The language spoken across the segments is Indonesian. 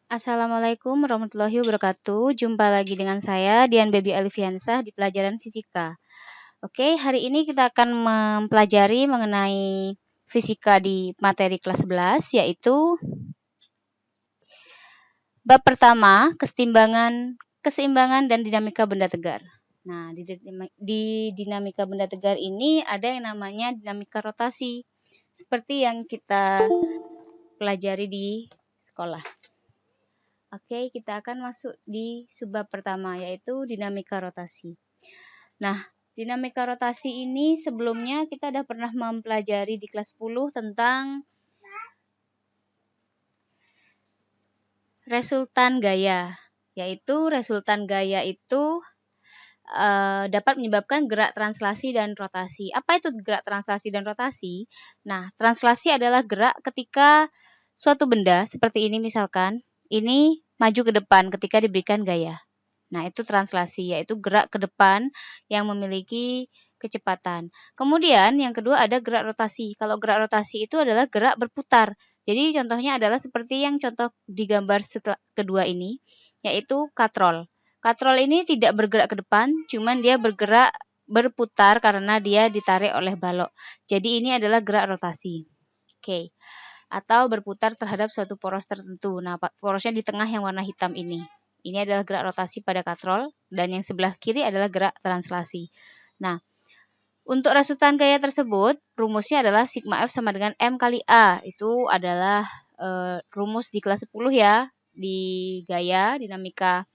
Assalamualaikum warahmatullahi wabarakatuh. Jumpa lagi dengan saya, Dian Baby Alifiansah, di pelajaran fisika. Oke, hari ini kita akan mempelajari mengenai fisika di materi kelas 11, yaitu bab pertama, keseimbangan dan dinamika benda tegar. Nah, di dinamika benda tegar ini ada yang namanya dinamika rotasi, seperti yang kita pelajari di sekolah. Oke, kita akan masuk di subbab pertama, yaitu dinamika rotasi. Nah, dinamika rotasi ini sebelumnya kita sudah pernah mempelajari di kelas 10 tentang resultan gaya. Yaitu resultan gaya itu dapat menyebabkan gerak translasi dan rotasi. Apa itu gerak translasi dan rotasi? Nah, translasi adalah gerak ketika suatu benda, seperti ini misalkan, ini maju ke depan ketika diberikan gaya. Nah, itu translasi, yaitu gerak ke depan yang memiliki kecepatan. Kemudian yang kedua ada gerak rotasi. Kalau gerak rotasi itu adalah gerak berputar. Jadi contohnya adalah seperti yang contoh di gambar kedua ini, yaitu katrol. Katrol ini tidak bergerak ke depan, cuman dia berputar karena dia ditarik oleh balok. Jadi ini adalah gerak rotasi. Oke. Atau berputar terhadap suatu poros tertentu. Nah, porosnya di tengah yang warna hitam ini. Ini adalah gerak rotasi pada katrol, dan yang sebelah kiri adalah gerak translasi. Nah, untuk resultan gaya tersebut, rumusnya adalah sigma F sama dengan M kali A. Itu adalah rumus di kelas 10 ya, di gaya, dinamika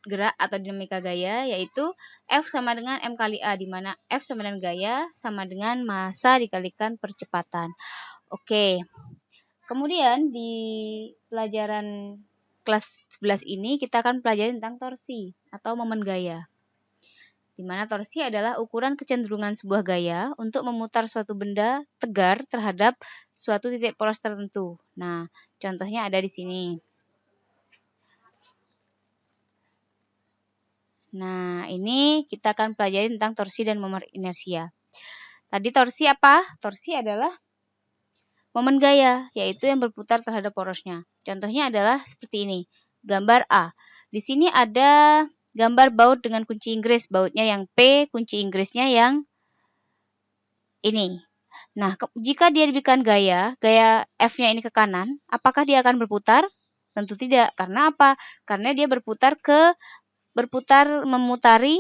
gerak atau dinamika gaya, yaitu F sama dengan M kali A, di mana F sama dengan gaya sama dengan massa dikalikan percepatan. Oke. Kemudian di pelajaran kelas 11 ini kita akan pelajari tentang torsi atau momen gaya. Di mana torsi adalah ukuran kecenderungan sebuah gaya untuk memutar suatu benda tegar terhadap suatu titik poros tertentu. Nah, contohnya ada di sini. Nah, ini kita akan pelajari tentang torsi dan momen inersia. Tadi torsi apa? Torsi adalah momen gaya, yaitu yang berputar terhadap porosnya. Contohnya adalah seperti ini. Gambar A. Di sini ada gambar baut dengan kunci Inggris. Bautnya yang P, kunci Inggrisnya yang ini. Nah, jika dia diberikan gaya F-nya ini ke kanan, apakah dia akan berputar? Tentu tidak. Karena apa? Karena dia berputar memutari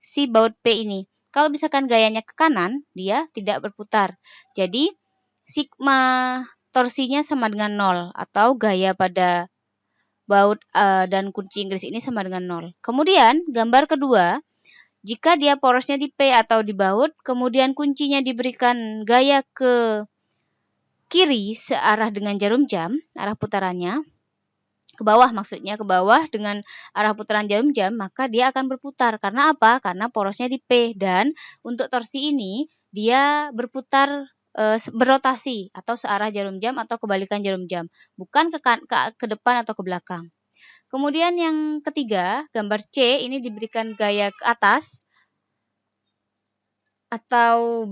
si baut P ini. Kalau misalkan gayanya ke kanan, dia tidak berputar. Jadi, sigma torsinya sama dengan 0, atau gaya pada baut dan kunci Inggris ini sama dengan 0. Kemudian, gambar kedua, jika dia porosnya di P atau di baut, kemudian kuncinya diberikan gaya ke kiri searah dengan jarum jam, arah putarannya, ke bawah maksudnya, ke bawah dengan arah putaran jarum jam, maka dia akan berputar. Karena apa? Karena porosnya di P, dan untuk torsi ini dia berputar berotasi atau searah jarum jam atau kebalikan jarum jam, bukan ke depan atau ke belakang. Kemudian yang ketiga, gambar C ini diberikan gaya ke atas atau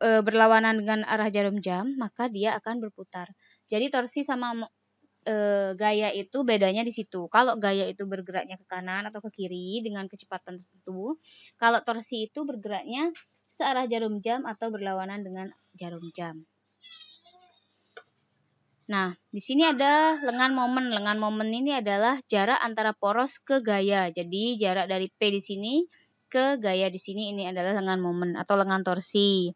berlawanan dengan arah jarum jam, maka dia akan berputar. Jadi torsi sama gaya itu bedanya di situ. Kalau gaya itu bergeraknya ke kanan atau ke kiri dengan kecepatan tertentu, kalau torsi itu bergeraknya searah jarum jam atau berlawanan dengan jarum jam. Nah, di sini ada lengan momen. Lengan momen ini adalah jarak antara poros ke gaya. Jadi jarak dari P di sini ke gaya di sini, ini adalah lengan momen atau lengan torsi.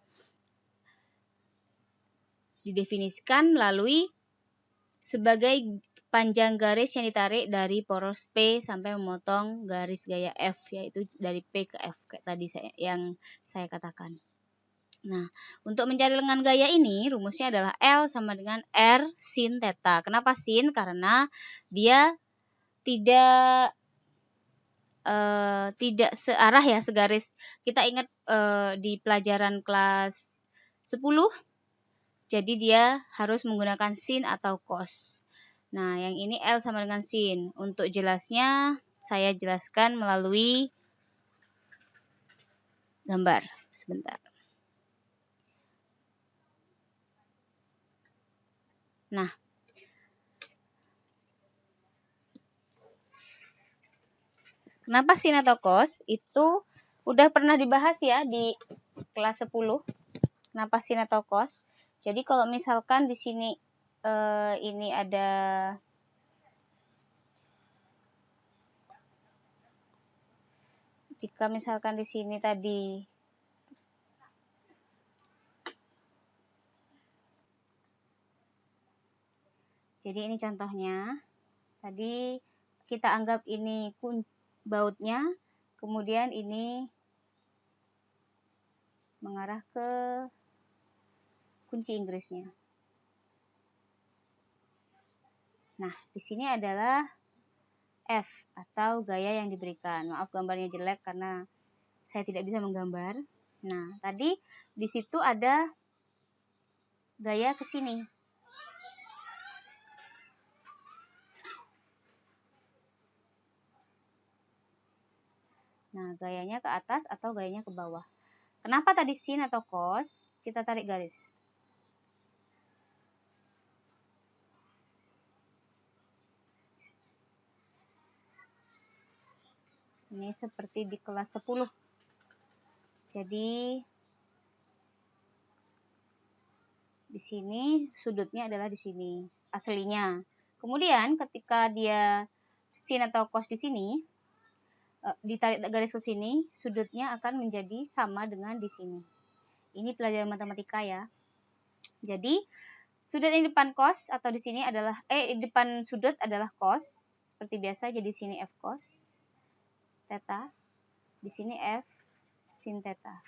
Didefinisikan melalui sebagai panjang garis yang ditarik dari poros P sampai memotong garis gaya F, yaitu dari P ke F kayak tadi yang saya katakan. Nah, untuk mencari lengan gaya ini rumusnya adalah L sama dengan R sin theta. Kenapa sin? Karena dia tidak searah ya, segaris. Kita ingat di pelajaran kelas 10, jadi dia harus menggunakan sin atau cos. Nah, yang ini L sama dengan sin. Untuk jelasnya, saya jelaskan melalui gambar. Sebentar. Nah, Kenapa sin atau cos? Itu udah pernah dibahas ya di kelas 10. Kenapa sin atau cos? Jadi kalau misalkan di sini ini ada jika misalkan di sini tadi jadi ini contohnya. Tadi kita anggap ini bautnya, kemudian ini mengarah ke kunci Inggrisnya. Nah, di sini adalah F atau gaya yang diberikan. Maaf gambarnya jelek karena saya tidak bisa menggambar. Nah, tadi di situ ada gaya ke sini. Nah, gayanya ke atas atau gayanya ke bawah. Kenapa tadi sin atau cos? Kita tarik garis. Ini seperti di kelas 10. Jadi di sini sudutnya adalah di sini aslinya. Kemudian ketika dia sin atau cos di sini ditarik garis ke sini, sudutnya akan menjadi sama dengan di sini. Ini pelajaran matematika ya. Jadi sudut yang depan cos atau di sini adalah depan sudut adalah cos seperti biasa. Jadi di sini f cos theta, di sini f sin theta.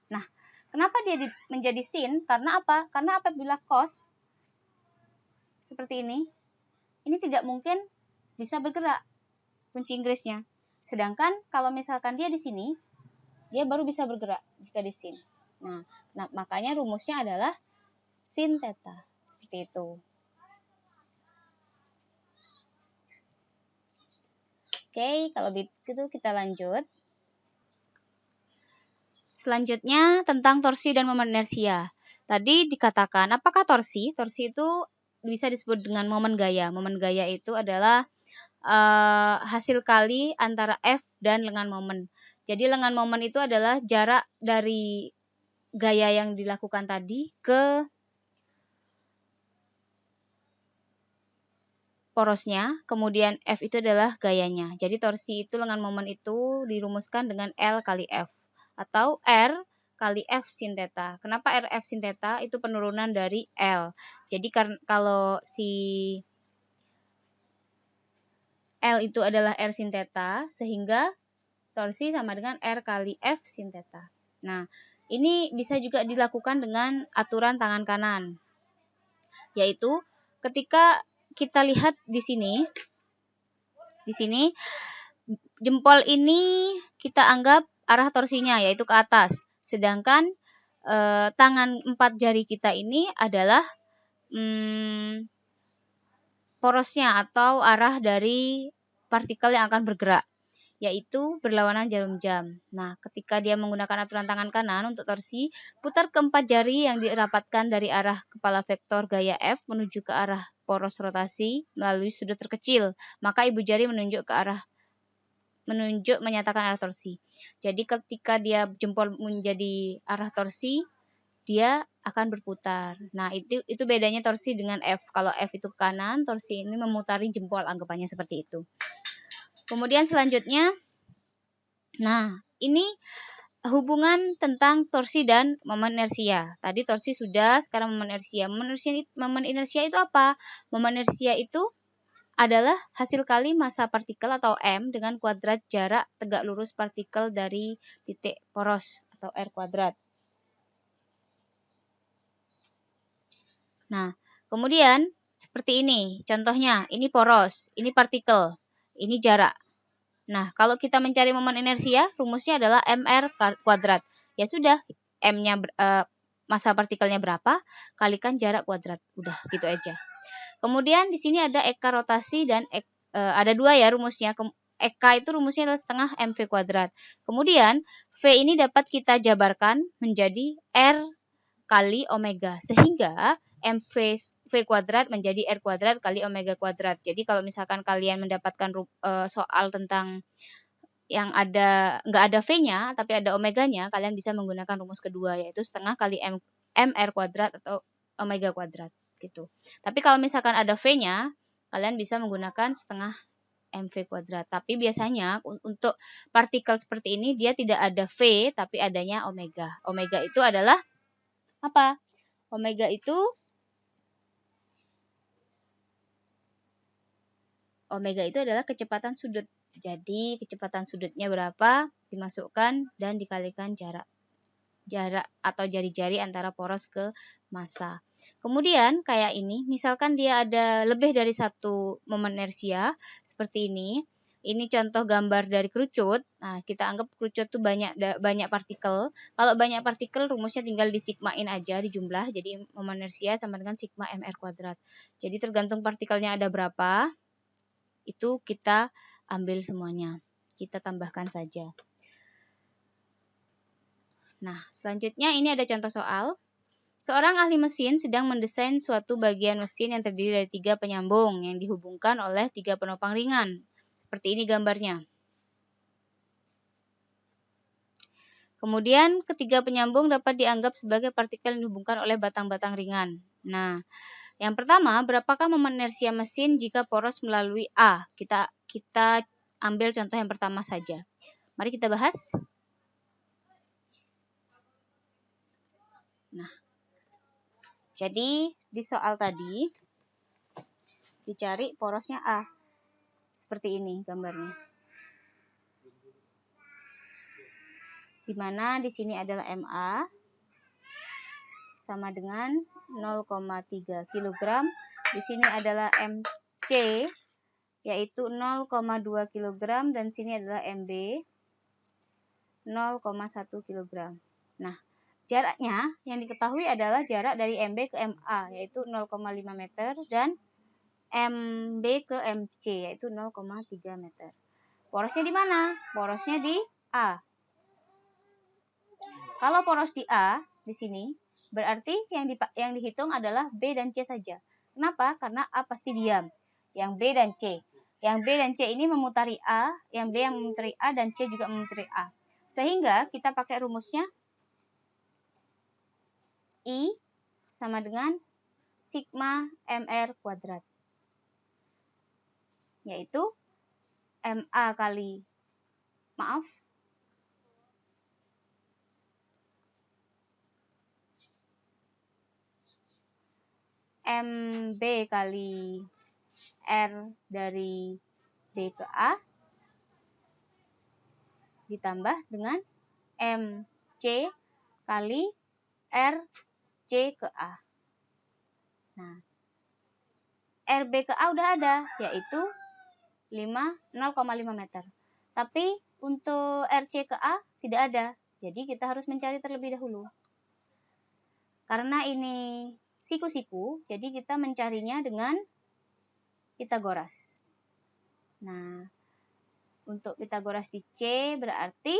Nah, kenapa dia menjadi sin? Karena apa? Karena apabila cos seperti ini tidak mungkin bisa bergerak kunci Inggrisnya. Sedangkan kalau misalkan dia di sini, dia baru bisa bergerak jika di sin. Nah, makanya rumusnya adalah sin theta. Seperti itu. Oke, kalau begitu kita lanjut. Selanjutnya tentang torsi dan momen inersia. Tadi dikatakan, apakah torsi? Torsi itu bisa disebut dengan momen gaya. Momen gaya itu adalah hasil kali antara F dan lengan momen. Jadi lengan momen itu adalah jarak dari gaya yang dilakukan tadi ke porosnya, kemudian F itu adalah gayanya. Jadi torsi itu lengan momen itu dirumuskan dengan L kali F atau R kali F sin theta. Kenapa R F sin theta? Itu penurunan dari L. Jadi kalau si L itu adalah R sin theta, sehingga torsi sama dengan R kali F sin theta. Nah, ini bisa juga dilakukan dengan aturan tangan kanan. Yaitu ketika kita lihat di sini jempol ini kita anggap arah torsinya yaitu ke atas. Sedangkan tangan 4 jari kita ini adalah porosnya atau arah dari partikel yang akan bergerak, yaitu berlawanan jarum jam. Nah, ketika dia menggunakan aturan tangan kanan untuk torsi, putar keempat jari yang dirapatkan dari arah kepala vektor gaya F menuju ke arah poros rotasi melalui sudut terkecil. Maka ibu jari menunjuk menyatakan arah torsi. Jadi ketika dia jempol menjadi arah torsi, dia akan berputar. Nah, itu bedanya torsi dengan F. Kalau F itu ke kanan, torsi ini memutari jempol, anggapannya seperti itu. Kemudian selanjutnya, nah, ini hubungan tentang torsi dan momen inersia. Tadi torsi sudah, sekarang momen inersia. Momen inersia itu apa? Momen inersia itu adalah hasil kali massa partikel atau M dengan kuadrat jarak tegak lurus partikel dari titik poros atau R kuadrat. Nah, kemudian seperti ini. Contohnya, ini poros, ini partikel, ini jarak. Nah, kalau kita mencari momen inersia, rumusnya adalah mr kuadrat. Ya sudah, m-nya massa partikelnya berapa, kalikan jarak kuadrat. Udah, gitu aja. Kemudian di sini ada eka rotasi dan ada dua ya rumusnya. Eka itu rumusnya adalah setengah mv kuadrat. Kemudian V ini dapat kita jabarkan menjadi R kali omega, sehingga v kuadrat menjadi R kuadrat kali omega kuadrat. Jadi kalau misalkan kalian mendapatkan soal tentang yang nggak ada V-nya tapi ada omeganya, kalian bisa menggunakan rumus kedua, yaitu setengah kali mr kuadrat atau omega kuadrat gitu. Tapi kalau misalkan ada V-nya, kalian bisa menggunakan setengah mv kuadrat. Tapi biasanya untuk partikel seperti ini dia tidak ada V tapi adanya omega. Omega itu adalah apa? Omega itu adalah kecepatan sudut. Jadi kecepatan sudutnya berapa dimasukkan dan dikalikan jarak atau jari-jari antara poros ke massa. Kemudian kayak ini, misalkan dia ada lebih dari satu momen inersia seperti ini. Ini contoh gambar dari kerucut. Nah, kita anggap kerucut itu banyak partikel. Kalau banyak partikel, rumusnya tinggal disigmain aja, dijumlah. Jadi momen inersia sama dengan sigma mr kuadrat. Jadi tergantung partikelnya ada berapa, itu kita ambil semuanya. Kita tambahkan saja. Nah, selanjutnya ini ada contoh soal. Seorang ahli mesin sedang mendesain suatu bagian mesin yang terdiri dari 3 penyambung yang dihubungkan oleh 3 penopang ringan. Seperti ini gambarnya. Kemudian ketiga penyambung dapat dianggap sebagai partikel yang dihubungkan oleh batang-batang ringan. Nah, yang pertama, berapakah momen inersia mesin jika poros melalui A? Kita ambil contoh yang pertama saja. Mari kita bahas. Nah, jadi di soal tadi dicari porosnya A. Seperti ini gambarnya. Di mana di sini adalah MA sama dengan 0,3 kg. Di sini adalah MC yaitu 0,2 kg dan sini adalah MB 0,1 kg. Nah, jaraknya yang diketahui adalah jarak dari MB ke MA yaitu 0,5 meter dan MB ke MC yaitu 0,3 meter. Porosnya di mana? Porosnya di A. Kalau poros di A di sini, berarti yang dihitung adalah B dan C saja. Kenapa? Karena A pasti diam. Yang B dan C. Yang B dan C ini memutari A, yang B yang memutari A, dan C juga memutari A. Sehingga kita pakai rumusnya I sama dengan sigma MR kuadrat. Yaitu MA kali, MB kali R dari B ke A ditambah dengan MC kali RC ke A. Nah, RB ke A udah ada, yaitu 0,5 meter. Tapi untuk RC ke A tidak ada, jadi kita harus mencari terlebih dahulu. Karena ini siku-siku, jadi kita mencarinya dengan Pitagoras. Nah, untuk Pitagoras di C berarti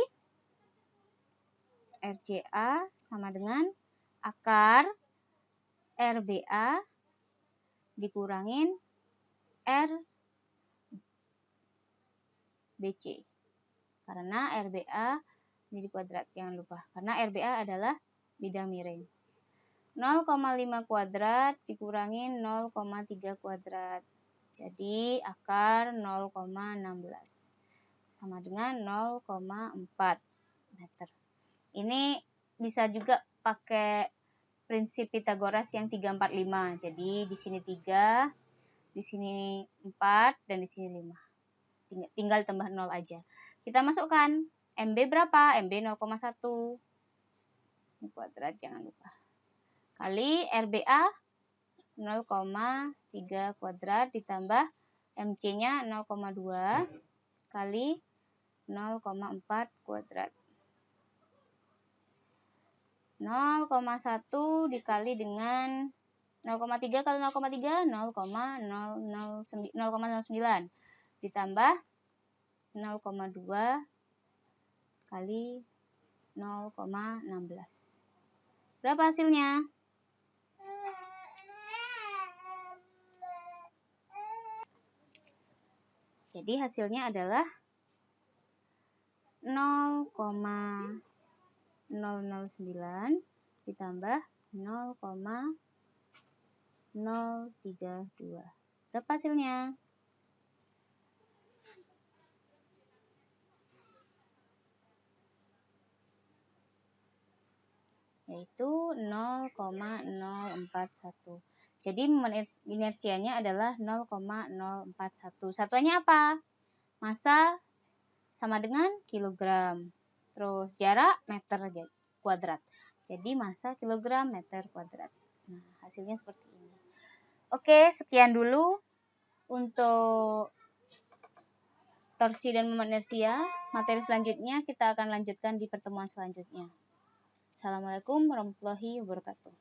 RCA sama dengan akar RBA dikurangin RBC. Karena RBA ini kuadrat, jangan lupa. Karena RBA adalah bidang miring. 0,5 kuadrat dikurangin 0,3 kuadrat. Jadi akar 0,16 sama dengan 0,4 meter. Ini bisa juga pakai prinsip Pitagoras yang 3, 4, 5. Jadi di sini 3, di sini 4, dan di sini 5. Tinggal tambah 0 aja. Kita masukkan MB berapa? MB 0,1. Ini kuadrat, jangan lupa. Kali RBA 0,3 kuadrat ditambah MC-nya 0,2 kali 0,4 kuadrat. 0,1 dikali dengan 0,3 kali 0,3 0,09 ditambah 0,2 kali 0,16. Berapa hasilnya? Jadi hasilnya adalah 0,009 ditambah 0,032. Berapa hasilnya? Yaitu 0,041. Jadi inersianya adalah 0,041. Satuannya apa? Massa sama dengan kilogram. Terus jarak meter kuadrat. Jadi massa kilogram meter kuadrat. Nah, hasilnya seperti ini. Oke, sekian dulu untuk torsi dan momen inersia. Materi selanjutnya kita akan lanjutkan di pertemuan selanjutnya. Assalamualaikum warahmatullahi wabarakatuh.